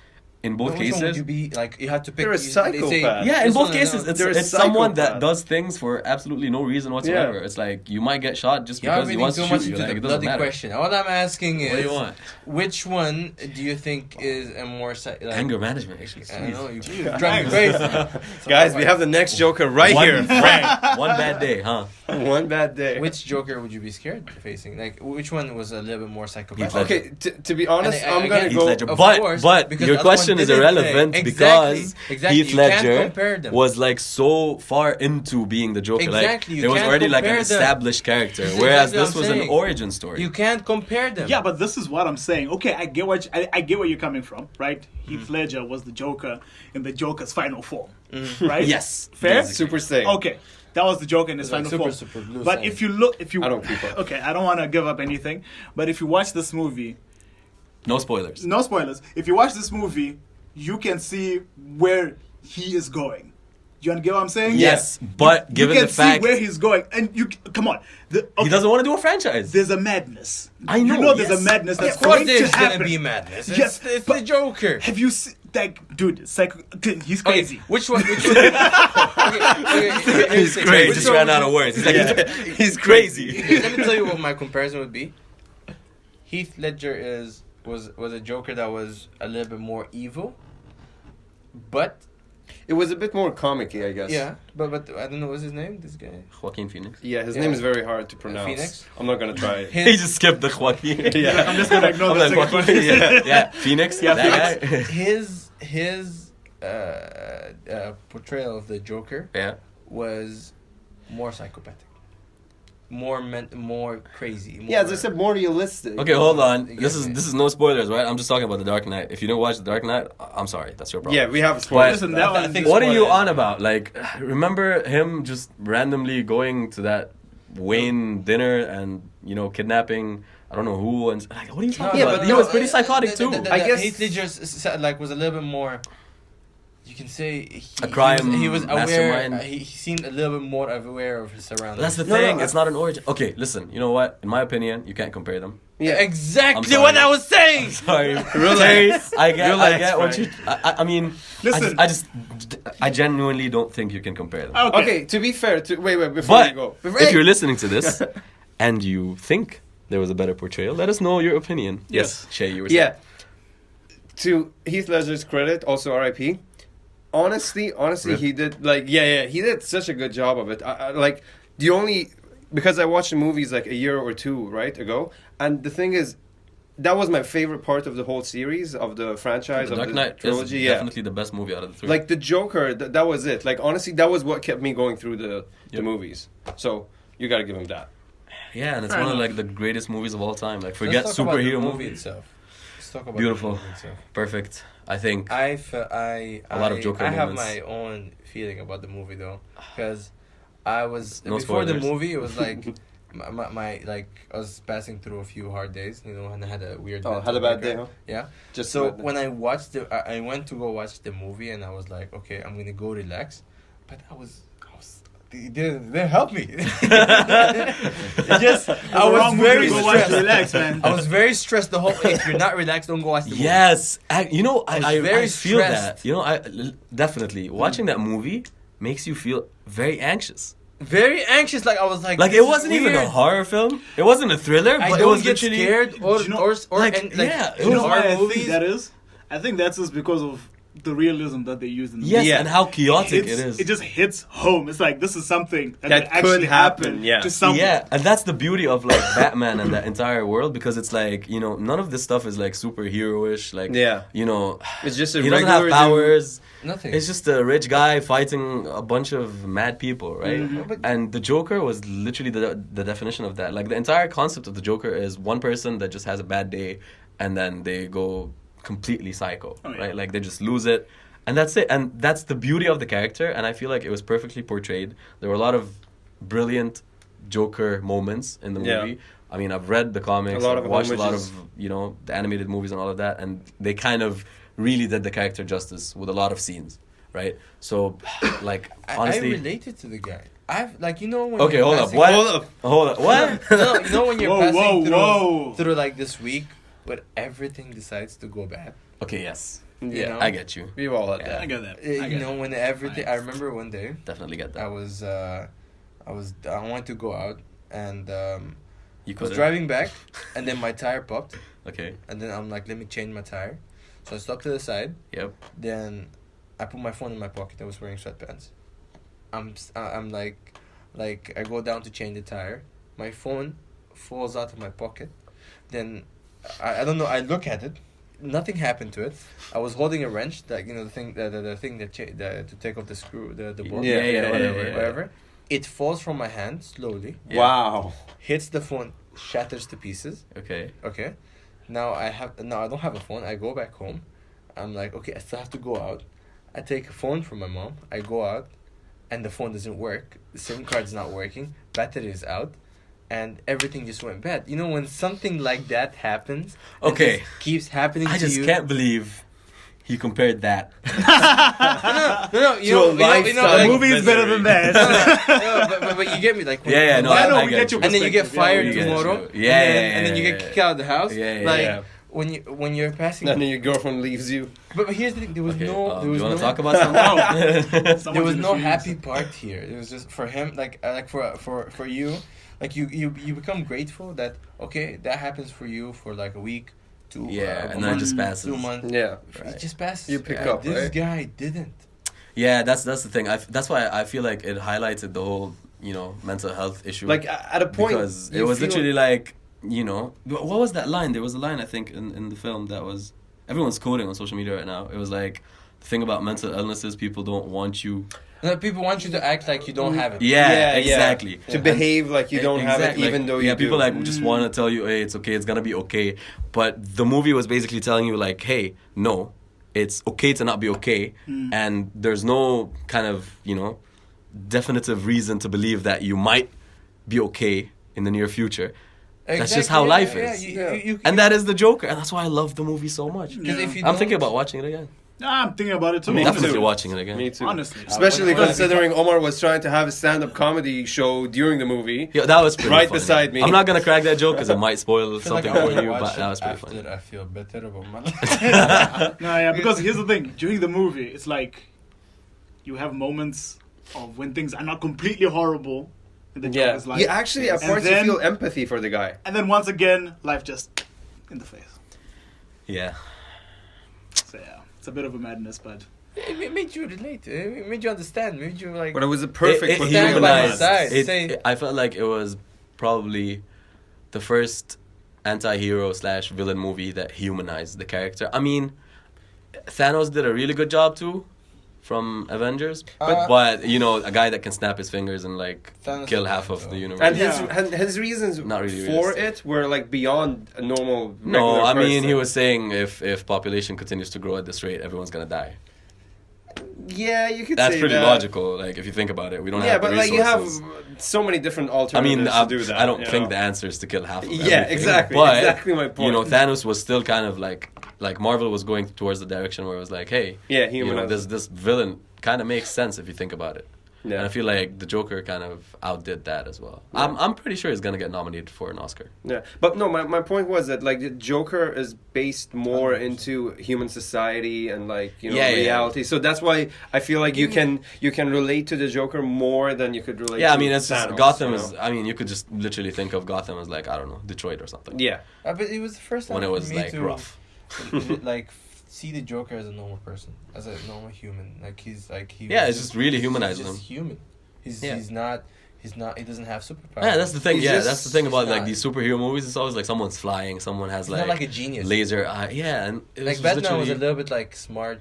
in both Which one would cases. you be like? You have to pick. They're a they say- psychopath. Yeah, in this both one, cases, no. They're a it's someone that psychopath. does things for absolutely no reason whatsoever. Yeah. It's like you might get shot just You're because he reading wants too to much shoot you. into Like, the it doesn't bloody matter. question. All I'm asking is, What do you want? which one do you think is a more like, Anger management, actually. I don't know. Jeez. You drive me crazy. Guys, we have the next Joker right here. Frank. One bad day, huh? One bad day. Which Joker would you be scared facing? Like, which one was a little bit more psychopathic? Heath Ledger. Okay, to be honest, And I- I'm gonna again, Heath go. Ledger. Of But course, but because your the other one question is didn't irrelevant play. because Exactly. Heath You can't Ledger compare them. was like so far into being the Joker. Exactly, Like you there was can't already like an compare them. established character, This is whereas exactly what this I'm was an saying. origin story. You can't compare them. Yeah, but this is what I'm saying. Okay, I get what I get where you're coming from, right? Heath Ledger was the Joker in the Joker's final form, right? Yes. Fair. Basically. Super safe. Okay, that was the Joker in his It's like final super, form. super blue But sign. if you look, if you I don't keep up. Okay, I don't want to give up anything, but if you watch this movie, No spoilers. no spoilers. If you watch this movie, you can see where he is going. You get what I'm saying? Yes, but you given can the fact see where he's going, and you come on. he doesn't want to do a franchise. There's a madness. I know, You know, there's yes. a madness that's of course going to there's happen. gonna be madness. Yes, It's but- the Joker. Have you seen, like, dude? He's Okay, crazy. which one? Which one? okay, He's crazy. Which Just one ran would out you- of words. He's like, He's crazy. Let me tell you what my comparison would be. Heath Ledger was a Joker that was a little bit more evil, but It was a bit more comic-y, I guess. yeah, but I don't know what's his name. This guy. Joaquin Phoenix. Yeah, his Yeah. name is very hard to pronounce. Phoenix? I'm not gonna try it. He just skipped the Joaquin. Yeah. I'm just gonna ignore I'm the like, second Joaquin. one. Yeah, Phoenix. Yeah, that guy. His portrayal of the Joker Yeah. was more psychopathic, more crazy. More, Yeah, as I said, more realistic. Okay, hold on. You This get is me. this is no spoilers, right? I'm just talking about The Dark Knight. If you didn't watch The Dark Knight, I'm sorry. That's your problem. Yeah, we have But- spoilers. Listen, for that that. one. think What are you spoilers. on about? Like, remember him just randomly going to that Wayne dinner and kidnapping I don't know who and like what are you talking Yeah, about? but He no, was pretty psychotic too. I guess- Heath Ledger was a little bit more. You can say A crime He was aware. mastermind. He seemed a little bit more aware of his surroundings. That's the No, thing. no, it's not an origin. Okay, listen. You know what? In my opinion, you can't compare them. Yeah. exactly I'm what sorry. I was saying. Sorry, Relax. I get Relax, what you. I mean, Listen. I genuinely don't think you can compare them. Okay. To be fair, wait, before But you go. if you're listening to this and you think there was a better portrayal, let us know your opinion. Yes. Shay, you were saying. Yeah. To Heath Ledger's credit, also R.I.P. Honestly, Rip. he did he did such a good job of it. Because I watched the movies like a year or two ago, and the thing is, that was my favorite part of the whole series of the franchise The of Dark the Knight trilogy. is definitely the best movie out of the three. Like the Joker, that was it. Like honestly, that was what kept me going through the Yep. movies. So you gotta give him that. yeah, and it's Fair one of enough. like the greatest movies of all time. Like Let's forget talk about the superhero movie movies. itself. Let's talk about Beautiful. the movie itself. Perfect. I think. A lot of Joker I have moments. my own feeling about the movie though, because I was No before the spoilers. movie. It was like my like I was passing through a few hard days, and I had a weird. Oh, had a bad day, huh? Yeah. Just So bad day. when I watched I went to go watch the movie, and I was like, okay, I'm gonna go relax, but they didn't help me. I was Wrong movie very to go watch to stressed. relax, man. I was very stressed the whole. If you're not relaxed, don't go watch the movie. Yes, I was very feel stressed. that. Definitely watching that movie makes you feel very anxious. Very anxious. Like I was like. Like this it is wasn't even a weird. horror film. It wasn't a thriller, I but it don't was get literally scared or You know, or like, and, like, yeah, it in You know was why horror I movies. think that is? I think that's just because of the realism that they use in the Yes, movie. Yeah. and how chaotic it is. It just hits home. It's like, this is something that That could actually could happen, yeah. to someone. Yeah, and that's the beauty of like Batman and that entire world, because it's like, you know, none of this stuff is like superhero-ish. Like, Yeah. you know, It's just a he doesn't have regular dude. powers. Nothing. It's just a rich guy fighting a bunch of mad people, right? Mhm. And the Joker was literally the definition of that. Like, the entire concept of the Joker is one person that just has a bad day, and then they go completely psycho, Oh, yeah. right? Like, they just lose it. And that's it. And that's the beauty of the character. And I feel like it was perfectly portrayed. There were a lot of brilliant Joker moments in the movie. Yeah. I mean, I've read the comics, A lot I've of watched a them, lot which of, is- you know, the animated movies and all of that. And they kind of really did the character justice with a lot of scenes, right? So, like, honestly... I related to the guy. I've like, you know, when Okay, you're hold up. passing- What? Hold up. Hold up. What? No, you know when you're passing whoa. through like this week, but everything decides to go bad. Okay, yes. Yeah. know? I get you. We've all had Yeah. that. I get that. You know, when everything. I remember one day Definitely get I that. was I wanted to go out and You was couldn't? driving back, and then my tire popped, Okay. and then I'm like, let me change my tire, so I stopped to the side. Yep. Then I put my phone in my pocket. I was wearing sweatpants. I'm like I go down to change the tire. My phone falls out of my pocket. Then I don't know. I look at it. Nothing happened to it. I was holding a wrench, like, you know, the thing that to take off the screw, the bolt. Yeah, whatever. It falls from my hand slowly. Yeah. Wow. Hits the phone, shatters to pieces. Okay. Okay. Now I don't have a phone. I go back home. I'm like, okay, I still have to go out. I take a phone from my mom. I go out, and the phone doesn't work. The SIM card's not working. Battery is out, and everything just went bad. You know, when something like that happens, and Okay. this keeps happening I to just you. can't believe he compared that. No, To a lifestyle. The like, movie is better than that. but you get me, like, when Yeah, you no, go I out, know, I we get get you. you. and then you get fired We get tomorrow. you. Yeah, and then you get kicked out of the house. Yeah, yeah, like yeah. when you're passing. And then your girlfriend leaves you. But here's the thing: there was Okay, no. There do was you want no. to talk about something? There Someone's was in no the happy streets. part here. It was just for him, like for you, like you become grateful that, okay, that happens for you for like a week, two. Yeah, a and then it month, just passes. 2 months. Yeah. It just passes. You pick up, This right? guy didn't. Yeah, that's the thing. That's why I feel like it highlighted the whole, you know, mental health issue. Like at a point, because it you was feel- literally like, you know, what was that line? There was a line, I think, in the film that was, everyone's quoting on social media right now. It was like, the thing about mental illnesses, people don't want you. No, people want you to act like you don't have it. Yeah, exactly. To behave like you don't have it, Exactly. even though you yeah, do. people like just want to tell you, hey, it's okay, it's gonna be okay. But the movie was basically telling you like, hey, no, it's okay to not be okay, and there's no kind of, you know, definitive reason to believe that you might be okay in the near future. That's just how life is. And that is the Joker, and that's why I love the movie so much. Because if you I'm thinking don't- about watching it again. Nah, I'm thinking about it too. Me Definitely too. watching it again. Me too. Honestly. Especially When- considering Omar was trying to have a stand-up comedy show during the movie. Yeah, that was pretty Right funny. beside me. I'm not gonna crack that joke because it might spoil I feel like something I for wanna you, watch but it that was pretty after funny. I feel better about my life. No, yeah, because here's the thing. During the movie, it's like you have moments of when things are not completely horrible in the Yeah. Joker's life. You actually, at And parts, then- you feel empathy for the guy. And then once again, life just in the face. Yeah. So yeah, it's a bit of a madness, but It made you relate. It made you understand. It made you like. But it was a perfect It portrayal of humanized- that. side. Say- I felt like it was probably the first anti-hero / villain movie that humanized the character. I mean, Thanos did a really good job too, from Avengers. But you know, a guy that can snap his fingers and like Thanos kill is half good, of the though. universe. And Yeah. his reasons Not really for realistic. it were like beyond a normal. No, regular I mean person. he was saying if population continues to grow at this rate, everyone's gonna die. Yeah, you could That's say pretty that. logical. Like if you think about it, we don't Yeah, have the but like you have resources. so many different I alternatives mean, to do that. I don't you think know? the answer is to kill half of Yeah, everything. exactly. But, Exactly my point. You know, Thanos was still kind of like Marvel was going towards the direction where it was like, hey, Yeah, you know, humanized. this villain kind of makes sense if you think about it. Yeah. And I feel like the Joker kind of outdid that as well. Yeah. I'm pretty sure he's gonna get nominated for an Oscar. Yeah, but no, my point was that like the Joker is based more into human society and like you know Yeah, yeah, yeah. reality. So that's why I feel like you can relate to the Joker more than you could relate. Yeah, I to mean, it's Thanos, just Gotham you is. know? I mean, you could just literally think of Gotham as like, I don't know, Detroit or something. Yeah, But it was the first time When it for was me like to, rough. like see the Joker as a normal person, as a normal human. Like he's like he. Yeah, it's just really humanizing He's just him. human. He's Yeah. he's not. He's not. He doesn't have superpowers. Yeah, that's the thing. He's Yeah, just- that's the thing he's about like not. these superhero movies. It's always like someone's flying, someone has He's not like a genius. laser eye. Yeah, and it Like was Batman was a literally- little bit like smart,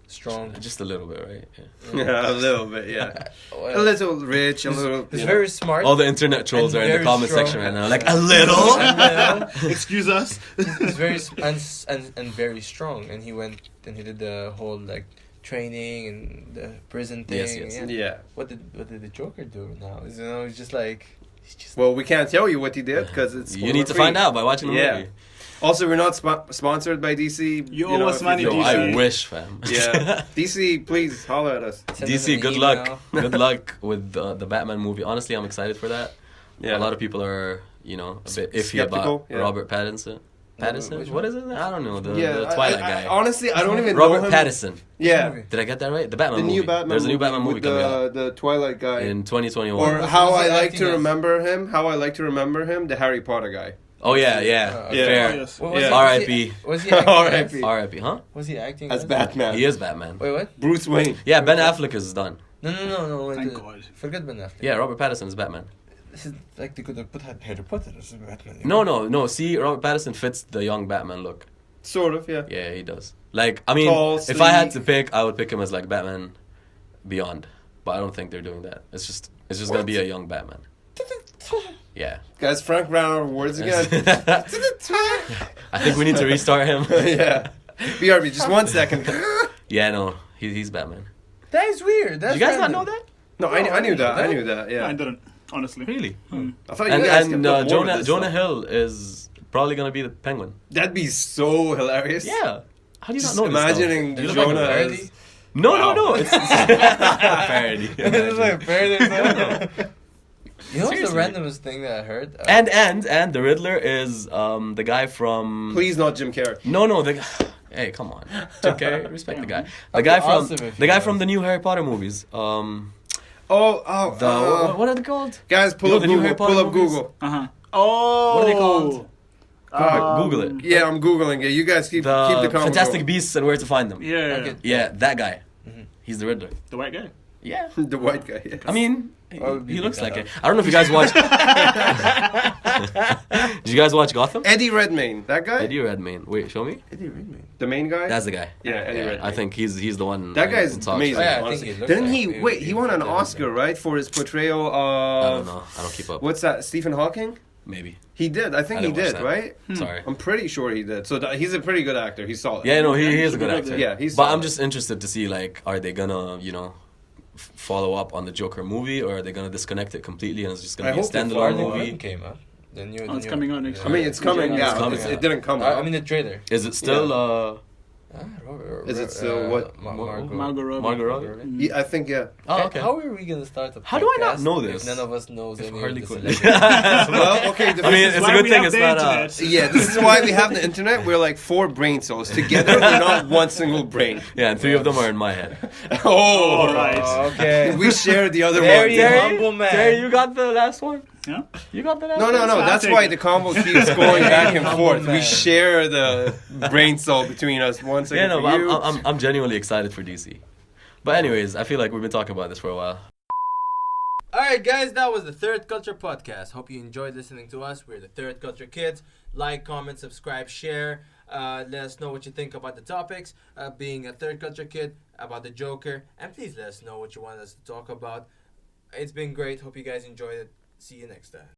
strong. just a little bit, right? Yeah. Yeah, a little bit, yeah. A little rich, a little. He's you know. very smart. All the internet trolls And are in the very comment strong. section right now. Like, a little? Excuse us. He's very and very strong, and he went and he did the whole like training and the prison thing. Yes, yes. Yeah. Yeah. What did the Joker do now? Is, it's just like he's just Well, we can't tell you what he did because it's. You need to spoiler-free. find out by watching the Yeah. movie. Also, we're not sponsored by DC. You know, owe us if money, you- Yo, DC. I wish, fam. Yeah. DC, please holler at us. send us DC, an good email. luck. Good luck with the Batman movie. Honestly, I'm excited for that. Yeah. A lot of people are, a bit iffy Skeptical, about yeah. Robert Pattinson. Pattinson? Which What one? is it? I don't know. The Yeah, Twilight I- guy. honestly, I don't even Robert know him. Pattinson. Yeah. Movie. Did I get that right? The Batman The movie. new Batman. There's a new Batman movie with coming out the Twilight guy. in 2021. Or Who's how he I like acting to as? remember him. How I like to remember him. The Harry Potter guy. Oh yeah, yeah. Yeah. Fair. Oh, yes. What was Yeah. he- R.I.P. Was he acting R.I.P. as? R.I.P. Huh? Was he acting As Batman. He is Batman. Wait, what? Bruce Wayne. Yeah, Ben Affleck is done. No. Wait, Thank God. Forget Ben Affleck. Yeah, Robert Pattinson is Batman. This is like they could have put Harry Potter as Batman. No. See, Robert Pattinson fits the young Batman look. Sort of, yeah. Yeah, he does. Like, I mean, Tall, if I had to sleek. pick, I would pick him as like Batman Beyond. But I don't think they're doing that. It's just gonna be a young Batman. Yeah. Guys, Frank ran out of words again. I think we need to restart him. Yeah. BRB, just 1 second. Yeah, no, he's Batman. That is weird. That's Did you guys not random. know that? No, I knew that. I knew that, I yeah. didn't, honestly. Really? I thought you And guys kept up more with this Jonah stuff. Hill is probably gonna be the Penguin. That'd be so hilarious. Yeah. How do you Just not know this stuff? imagining You look like a Jonah parody. as... No, Wow. no. It's parody. It's like a parody. You know what's the Seriously. randomest thing that I heard? And the Riddler is the guy from. Please not Jim Carrey. No, the. Hey, come on, Jim Carrey, respect the guy. The That'd guy be from awesome if the he guy was. from the new Harry Potter movies. What are they called? Guys, pull You know up the new Google. Harry Potter Pull up movies? Google. Uh-huh. Oh. What are they called? Google it. Yeah, I'm Googling it. You guys keep the The comment Fantastic going. Beasts and Where to Find Them. Yeah. Okay. Yeah, that guy. Mhm. He's the Riddler. The white guy. Yeah. The white guy. Yes. I mean, Oh, he you looks picked like that it. I don't know if you guys watched. Did you guys watch Gotham? Eddie Redmayne. That guy? Eddie Redmayne. Wait, show me. Eddie Redmayne. The main guy? That's the guy. Yeah, Eddie Redmayne. I think he's the one. That guy's in talks. amazing. Oh, yeah, I think honestly. he looks Didn't like he? he- Wait, he he won an fit Oscar, right, for his portrayal of. I don't know. I don't keep up. What's that? Stephen Hawking? Maybe. He did. I think I he didn't watch did, that. right? Sorry. I'm pretty sure he did. So he's a pretty good actor. He's solid. Yeah, no, he is a good Yeah, actor. yeah, he's But I'm solid. just interested to see like, are they gonna follow up on the Joker movie, or are they gonna disconnect it completely and it's just gonna I be a hope they standalone follow Harley movie? Quinn came out. The new, Oh, it's coming out next I mean, it's coming. It's Yeah, coming, it didn't come I out. mean, the trailer. Is it still Is it still what? Margot Robbie. Margot Robbie? Yeah, I think yeah. Oh, okay. How are we gonna start a How do I not podcast know if this? none of us knows If any Harley of the Quinn. celebrities? Well, okay. I mean, it's a Why good we thing have it's the not. internet. Yeah, this is why we have the internet. We're like 4 brain cells together. We're not one single brain. Yeah, and 3 of them are in my head. Oh, All right. Okay. We share the other Very one. humble man. Terry, you got the last one. Yeah. You got the last No, one. no, no. I'll That's take why it. the combo keeps going back and Humble forth. We man. share the brain cell between us. One Yeah, second no, for but you. I'm genuinely excited for DC. But anyways, I feel like we've been talking about this for a while. Alright guys, that was the Third Culture Podcast. Hope you enjoyed listening to us. We're the Third Culture Kids. Like, comment, subscribe, share. Let us know what you think about the topics. Being a Third Culture Kid, about the Joker. And please let us know what you want us to talk about. It's been great. Hope you guys enjoyed it. See you next time.